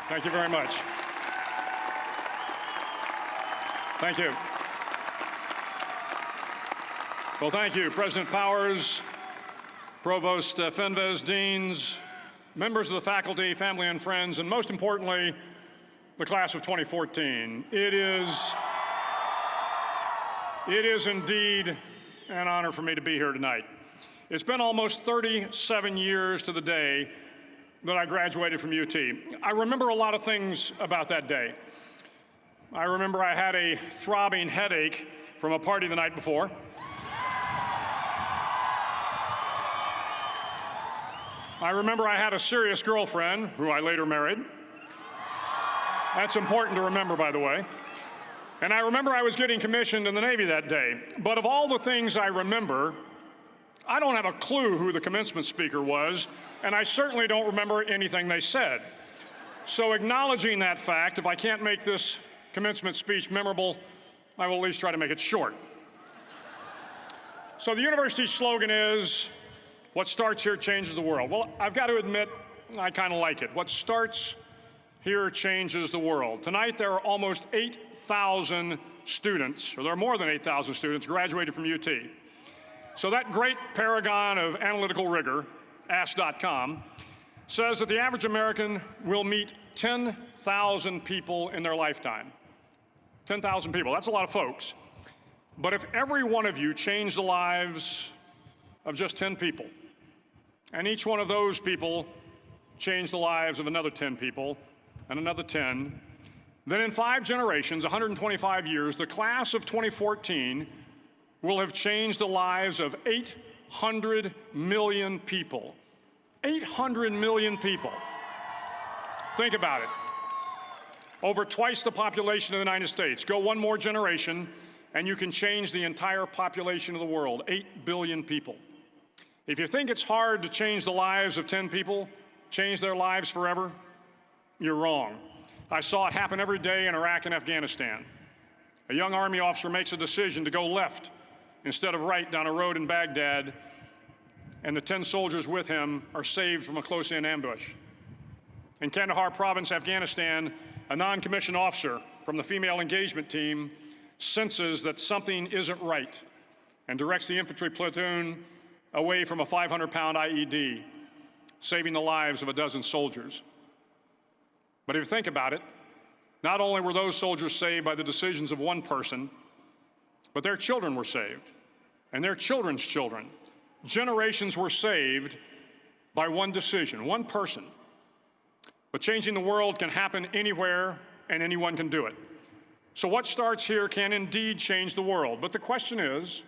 Thank you very much. Thank you. Well, thank you, President Powers, Provost Fenves, deans, members of the faculty, family and friends, and most importantly, the class of 2014. It is indeed an honor for me to be here tonight. It's been almost 37 years to the day that I graduated from UT. I remember a lot of things about that day. I remember I had a throbbing headache from a party the night before. I remember I had a serious girlfriend, who I later married. That's important to remember, by the way. And I remember I was getting commissioned in the Navy that day. But of all the things I remember, I don't have a clue who the commencement speaker was, and I certainly don't remember anything they said. So acknowledging that fact, if I can't make this commencement speech memorable, I will at least try to make it short. So the university's slogan is, "What starts here changes the world." Well, I've got to admit, I kind of like it. What starts here changes the world. Tonight, there are almost 8,000 students, or there are more than 8,000 students, graduated from UT. So that great paragon of analytical rigor, Ask.com, says that the average American will meet 10,000 people in their lifetime. 10,000 people, that's a lot of folks. But if every one of you changed the lives of just 10 people, and each one of those people changed the lives of another 10 people, and another 10, then in 5 generations, 125 years, the class of 2014 will have changed the lives of 800 million people. 800 million people. Think about it. Over twice the population of the United States. Go one more generation, and you can change the entire population of the world, 8 billion people. If you think it's hard to change the lives of 10 people, change their lives forever, you're wrong. I saw it happen every day in Iraq and Afghanistan. A young Army officer makes a decision to go left instead of right down a road in Baghdad, and the 10 soldiers with him are saved from a close-in ambush. In Kandahar province, Afghanistan, a non-commissioned officer from the female engagement team senses that something isn't right and directs the infantry platoon away from a 500-pound IED, saving the lives of a dozen soldiers. But if you think about it, not only were those soldiers saved by the decisions of one person, but their children were saved, and their children's children. Generations were saved by one decision, one person. But changing the world can happen anywhere, and anyone can do it. So what starts here can indeed change the world. But the question is,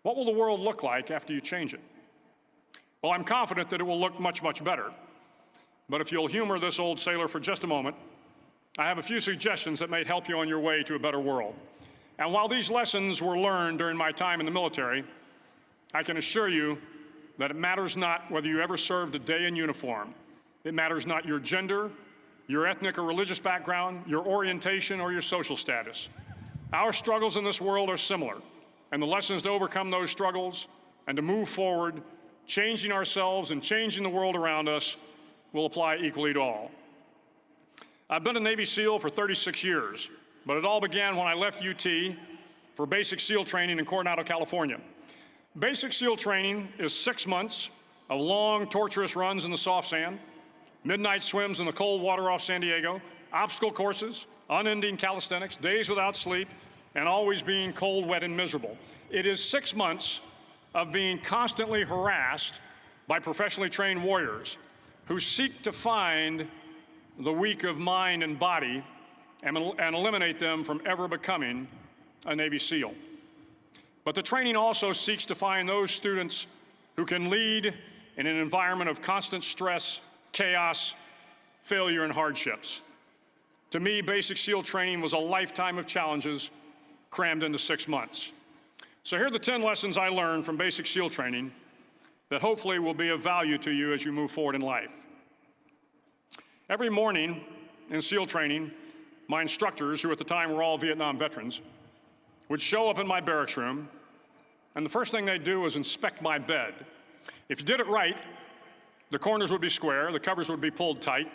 what will the world look like after you change it? Well, I'm confident that it will look much, much better. But if you'll humor this old sailor for just a moment, I have a few suggestions that may help you on your way to a better world. And while these lessons were learned during my time in the military, I can assure you that it matters not whether you ever served a day in uniform. It matters not your gender, your ethnic or religious background, your orientation, or your social status. Our struggles in this world are similar, and the lessons to overcome those struggles and to move forward, changing ourselves and changing the world around us, will apply equally to all. I've been a Navy SEAL for 36 years, but it all began when I left UT for basic SEAL training in Coronado, California. Basic SEAL training is 6 months of long, torturous runs in the soft sand, midnight swims in the cold water off San Diego, obstacle courses, unending calisthenics, days without sleep, and always being cold, wet, and miserable. It is 6 months of being constantly harassed by professionally trained warriors who seek to find the weak of mind and body and eliminate them from ever becoming a Navy SEAL. But the training also seeks to find those students who can lead in an environment of constant stress, chaos, failure, and hardships. To me, basic SEAL training was a lifetime of challenges crammed into 6 months. So here are the 10 lessons I learned from basic SEAL training that hopefully will be of value to you as you move forward in life. Every morning in SEAL training, my instructors, who at the time were all Vietnam veterans, would show up in my barracks room, and the first thing they'd do was inspect my bed. If you did it right, the corners would be square, the covers would be pulled tight,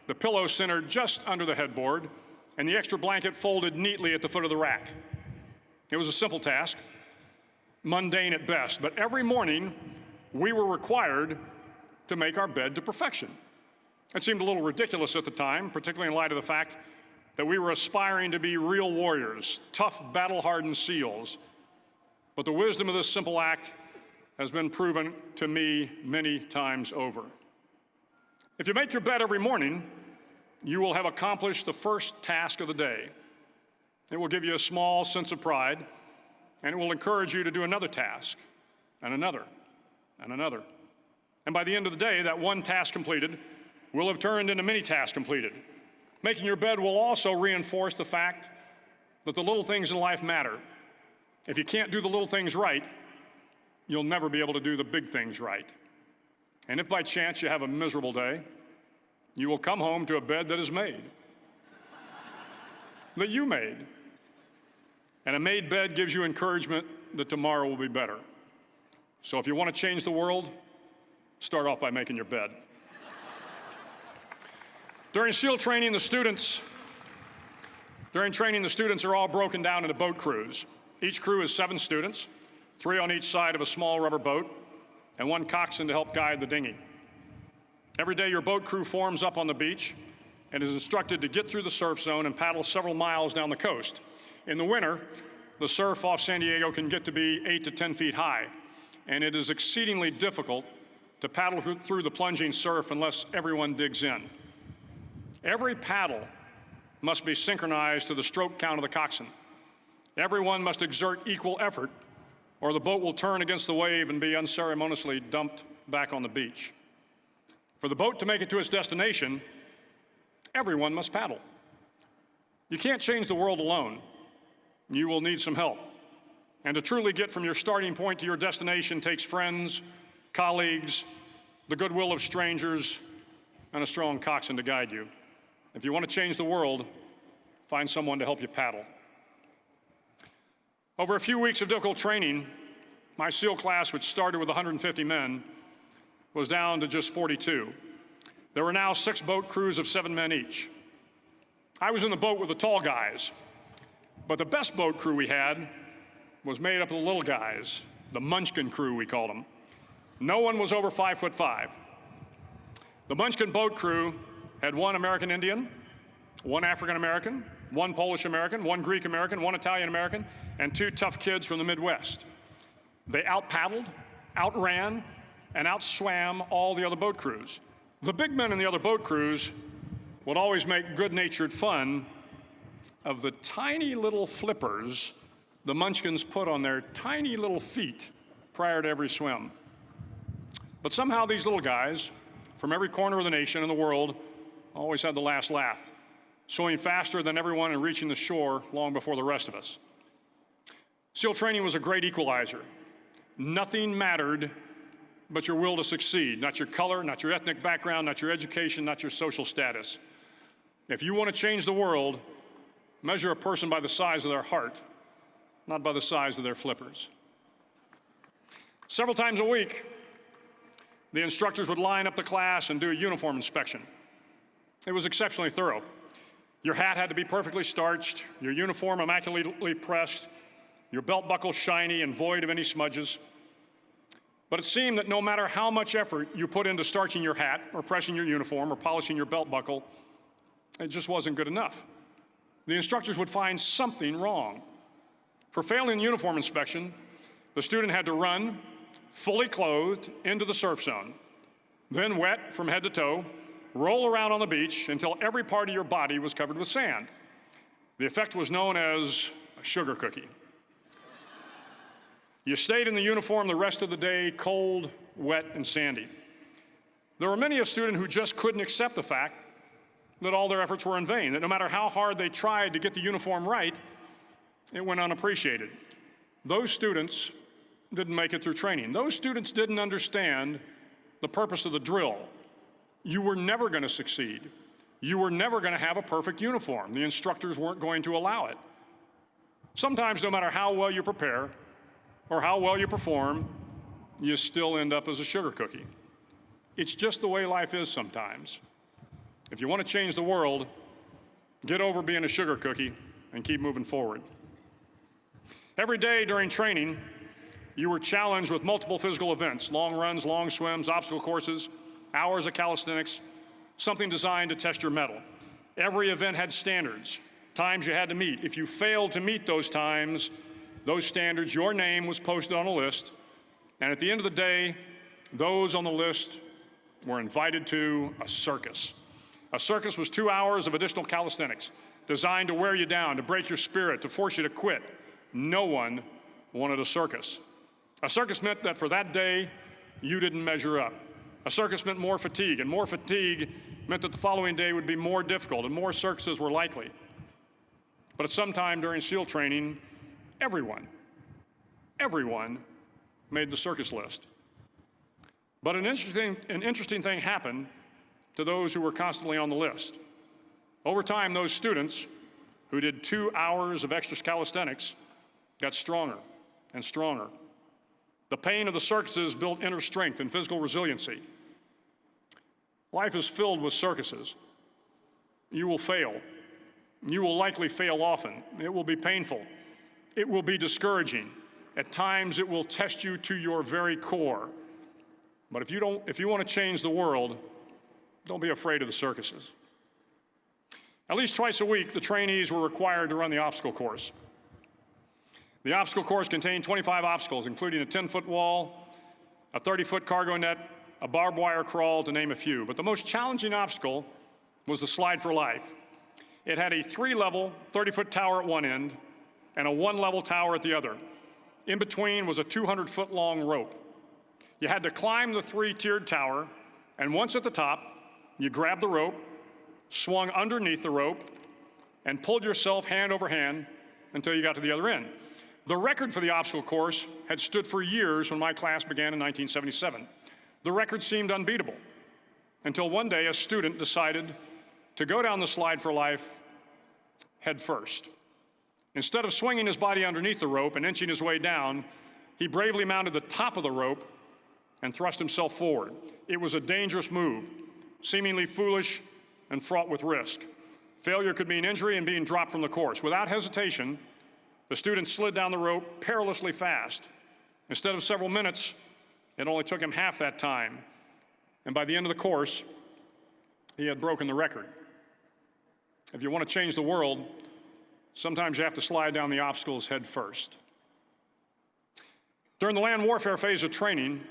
the pillow centered just under the headboard, and the extra blanket folded neatly at the foot of the rack. It was a simple task, mundane at best, but every morning we were required to make our bed to perfection. It seemed a little ridiculous at the time, particularly in light of the fact that we were aspiring to be real warriors, tough, battle-hardened SEALs. But the wisdom of this simple act has been proven to me many times over. If you make your bed every morning, you will have accomplished the first task of the day. It will give you a small sense of pride, and it will encourage you to do another task, and another, and another. And by the end of the day, that one task completed will have turned into many tasks completed. Making your bed will also reinforce the fact that the little things in life matter. If you can't do the little things right, you'll never be able to do the big things right. And if by chance you have a miserable day, you will come home to a bed that is made, that you made. And a made bed gives you encouragement that tomorrow will be better. So if you want to change the world, start off by making your bed. During SEAL training, the students are all broken down into boat crews. Each crew is 7 students, 3 on each side of a small rubber boat, and 1 coxswain to help guide the dinghy. Every day, your boat crew forms up on the beach and is instructed to get through the surf zone and paddle several miles down the coast. In the winter, the surf off San Diego can get to be 8 to 10 feet high, and it is exceedingly difficult to paddle through the plunging surf unless everyone digs in. Every paddle must be synchronized to the stroke count of the coxswain. Everyone must exert equal effort, or the boat will turn against the wave and be unceremoniously dumped back on the beach. For the boat to make it to its destination, everyone must paddle. You can't change the world alone. You will need some help. And to truly get from your starting point to your destination takes friends, colleagues, the goodwill of strangers, and a strong coxswain to guide you. If you want to change the world, find someone to help you paddle. Over a few weeks of difficult training, my SEAL class, which started with 150 men, was down to just 42. There were now 6 boat crews of 7 men each. I was in the boat with the tall guys, but the best boat crew we had was made up of the little guys, the Munchkin crew, we called them. No one was over 5'5". The Munchkin boat crew had 1 American Indian, 1 African American, 1 Polish American, 1 Greek American, 1 Italian American, and 2 tough kids from the Midwest. They out-paddled, outran, and outswam all the other boat crews. The big men in the other boat crews would always make good-natured fun of the tiny little flippers the Munchkins put on their tiny little feet prior to every swim. But somehow these little guys from every corner of the nation and the world always had the last laugh, swimming faster than everyone and reaching the shore long before the rest of us. SEAL training was a great equalizer. Nothing mattered but your will to succeed, not your color, not your ethnic background, not your education, not your social status. If you want to change the world, measure a person by the size of their heart, not by the size of their flippers. Several times a week, the instructors would line up the class and do a uniform inspection. It was exceptionally thorough. Your hat had to be perfectly starched, your uniform immaculately pressed, your belt buckle shiny and void of any smudges. But it seemed that no matter how much effort you put into starching your hat or pressing your uniform or polishing your belt buckle, it just wasn't good enough. The instructors would find something wrong. For failing the uniform inspection, the student had to run, fully clothed, into the surf zone, then wet from head to toe, roll around on the beach until every part of your body was covered with sand. The effect was known as a sugar cookie. You stayed in the uniform the rest of the day, cold, wet, and sandy. There were many a student who just couldn't accept the fact that all their efforts were in vain, that no matter how hard they tried to get the uniform right, it went unappreciated. Those students didn't make it through training. Those students didn't understand the purpose of the drill. You were never going to succeed. You were never going to have a perfect uniform. The instructors weren't going to allow it. Sometimes, no matter how well you prepare or how well you perform, you still end up as a sugar cookie. It's just the way life is sometimes. If you want to change the world, get over being a sugar cookie and keep moving forward. Every day during training, you were challenged with multiple physical events: long runs, long swims, obstacle courses, hours of calisthenics, something designed to test your mettle. Every event had standards, times you had to meet. If you failed to meet those times, those standards, your name was posted on a list, and at the end of the day, those on the list were invited to a circus. A circus was 2 hours of additional calisthenics, designed to wear you down, to break your spirit, to force you to quit. No one wanted a circus. A circus meant that for that day, you didn't measure up. A circus meant more fatigue, and more fatigue meant that the following day would be more difficult, and more circuses were likely. But at some time during SEAL training, everyone made the circus list. But an interesting thing happened to those who were constantly on the list. Over time, those students who did 2 hours of extra calisthenics got stronger and stronger. The pain of the circuses built inner strength and physical resiliency. Life is filled with circuses. You will fail. You will likely fail often. It will be painful. It will be discouraging. At times, it will test you to your very core. But if you want to change the world, don't be afraid of the circuses. At least twice a week, the trainees were required to run the obstacle course. The obstacle course contained 25 obstacles, including a 10-foot wall, a 30-foot cargo net, a barbed wire crawl, to name a few. But the most challenging obstacle was the slide for life. It had a 3-level, 30-foot tower at one end and a 1-level tower at the other. In between was a 200-foot-long rope. You had to climb the 3-tiered tower, and once at the top, you grabbed the rope, swung underneath the rope, and pulled yourself hand over hand until you got to the other end. The record for the obstacle course had stood for years when my class began in 1977. The record seemed unbeatable until one day a student decided to go down the slide for life head first. Instead of swinging his body underneath the rope and inching his way down, he bravely mounted the top of the rope and thrust himself forward. It was a dangerous move, seemingly foolish and fraught with risk. Failure could mean injury and being dropped from the course. Without hesitation, the student slid down the rope perilously fast. Instead of several minutes, it only took him half that time. And by the end of the course, he had broken the record. If you want to change the world, sometimes you have to slide down the obstacles head first. During the land warfare phase of training,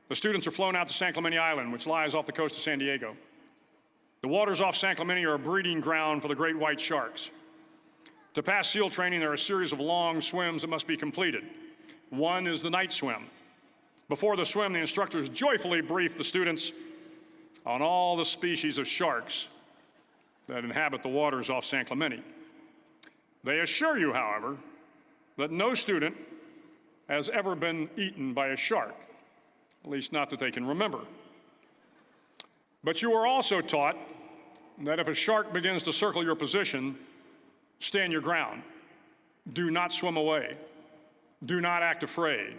the students are flown out to San Clemente Island, which lies off the coast of San Diego. The waters off San Clemente are a breeding ground for the great white sharks. To pass SEAL training, there are a series of long swims that must be completed. One is the night swim. Before the swim, the instructors joyfully brief the students on all the species of sharks that inhabit the waters off San Clemente. They assure you, however, that no student has ever been eaten by a shark, at least not that they can remember. But you are also taught that if a shark begins to circle your position, stand your ground. Do not swim away. Do not act afraid.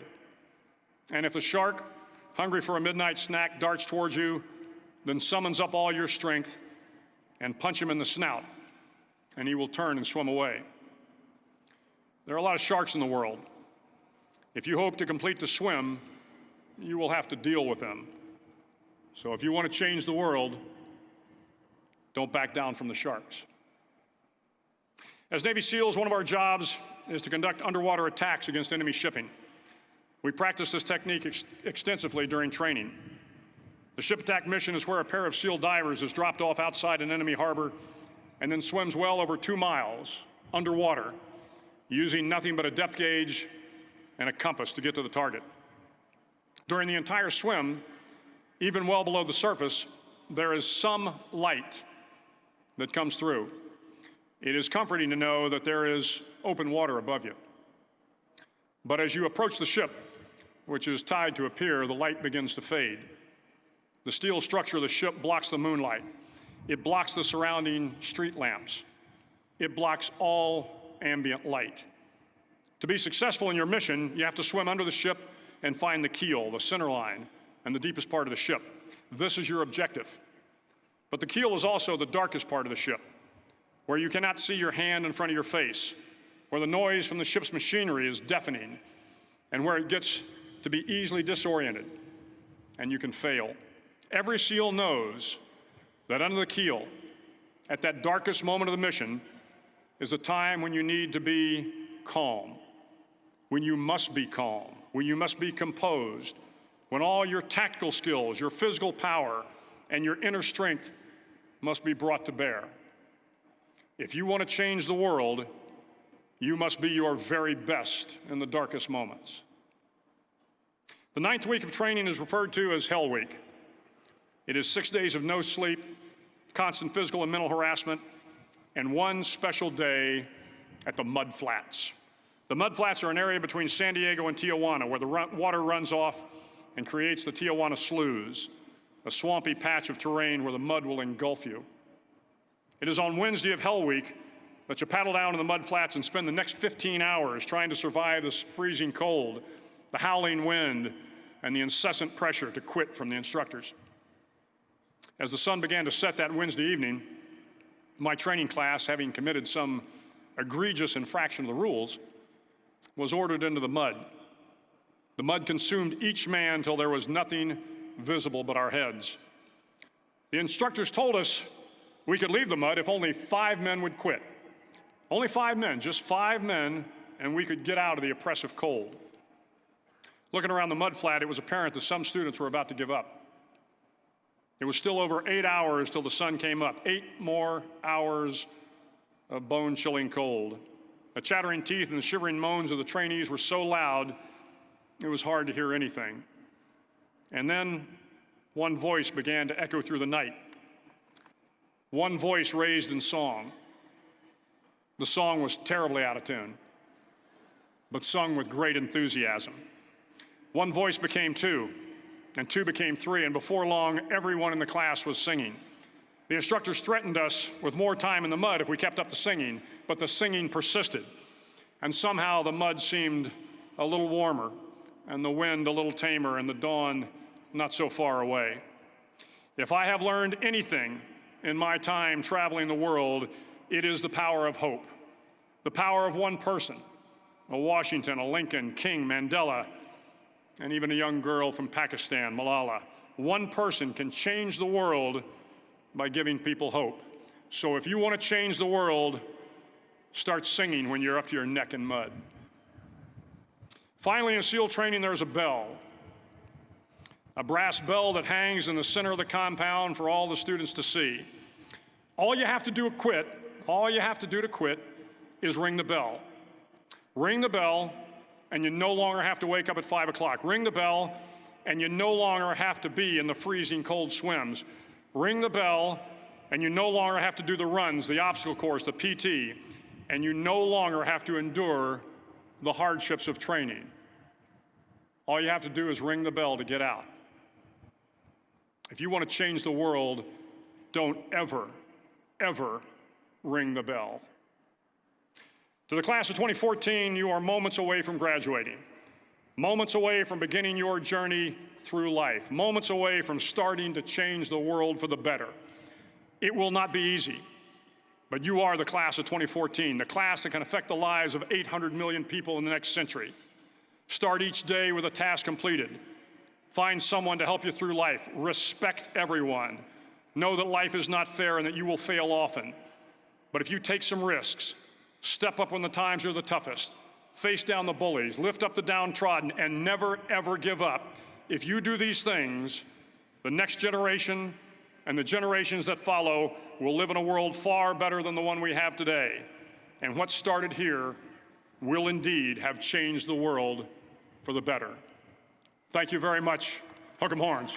And if the shark, hungry for a midnight snack, darts towards you, then summons up all your strength and punch him in the snout, and he will turn and swim away. There are a lot of sharks in the world. If you hope to complete the swim, you will have to deal with them. So if you want to change the world, don't back down from the sharks. As Navy SEALs, one of our jobs is to conduct underwater attacks against enemy shipping. We practice this technique extensively during training. The ship attack mission is where a pair of SEAL divers is dropped off outside an enemy harbor and then swims well over 2 miles underwater, using nothing but a depth gauge and a compass to get to the target. During the entire swim, even well below the surface, there is some light that comes through. It is comforting to know that there is open water above you. But as you approach the ship, which is tied to a pier, the light begins to fade. The steel structure of the ship blocks the moonlight. It blocks the surrounding street lamps. It blocks all ambient light. To be successful in your mission, you have to swim under the ship and find the keel, the center line, and the deepest part of the ship. This is your objective. But the keel is also the darkest part of the ship, where you cannot see your hand in front of your face, where the noise from the ship's machinery is deafening, and where it gets to be easily disoriented, and you can fail. Every SEAL knows that under the keel, at that darkest moment of the mission, is a time when you need to be calm, when you must be calm, when you must be composed, when all your tactical skills, your physical power, and your inner strength must be brought to bear. If you want to change the world, you must be your very best in the darkest moments. The 9th week of training is referred to as Hell Week. It is 6 days of no sleep, constant physical and mental harassment, and one special day at the Mud Flats. The Mud Flats are an area between San Diego and Tijuana where the water runs off and creates the Tijuana Sloughs, a swampy patch of terrain where the mud will engulf you. It is on Wednesday of Hell Week that you paddle down to the Mud Flats and spend the next 15 hours trying to survive this freezing cold, the howling wind, and the incessant pressure to quit from the instructors. As the sun began to set that Wednesday evening, my training class, having committed some egregious infraction of the rules, was ordered into the mud. The mud consumed each man till there was nothing visible but our heads. The instructors told us we could leave the mud if only 5 men would quit. Only 5 men, just 5 men, and we could get out of the oppressive cold. Looking around the mud flat, it was apparent that some students were about to give up. It was still over 8 hours till the sun came up. 8 more hours of bone-chilling cold. The chattering teeth and the shivering moans of the trainees were so loud, it was hard to hear anything. And then one voice began to echo through the night. One voice raised in song. The song was terribly out of tune, but sung with great enthusiasm. One voice became 2, and 2 became 3, and before long, everyone in the class was singing. The instructors threatened us with more time in the mud if we kept up the singing, but the singing persisted. And somehow the mud seemed a little warmer, and the wind a little tamer, and the dawn not so far away. If I have learned anything in my time traveling the world, it is the power of hope. The power of one person, a Washington, a Lincoln, King, Mandela, and even a young girl from Pakistan, Malala. One person can change the world by giving people hope. So if you want to change the world, start singing when you're up to your neck in mud. Finally, in SEAL training, there's a bell. A brass bell that hangs in the center of the compound for all the students to see. All you have to do to quit is ring the bell. Ring the bell, and you no longer have to wake up at 5 o'clock. Ring the bell, and you no longer have to be in the freezing cold swims. Ring the bell, and you no longer have to do the runs, the obstacle course, the PT, and you no longer have to endure the hardships of training. All you have to do is ring the bell to get out. If you want to change the world, don't ever, ever ring the bell. To the class of 2014, you are moments away from graduating, moments away from beginning your journey through life, moments away from starting to change the world for the better. It will not be easy, but you are the class of 2014, the class that can affect the lives of 800 million people in the next century. Start each day with a task completed. Find someone to help you through life. Respect everyone. Know that life is not fair and that you will fail often. But if you take some risks, step up when the times are the toughest, face down the bullies, lift up the downtrodden, and never, ever give up. If you do these things, the next generation and the generations that follow will live in a world far better than the one we have today. And what started here will indeed have changed the world for the better. Thank you very much. Hook 'em horns.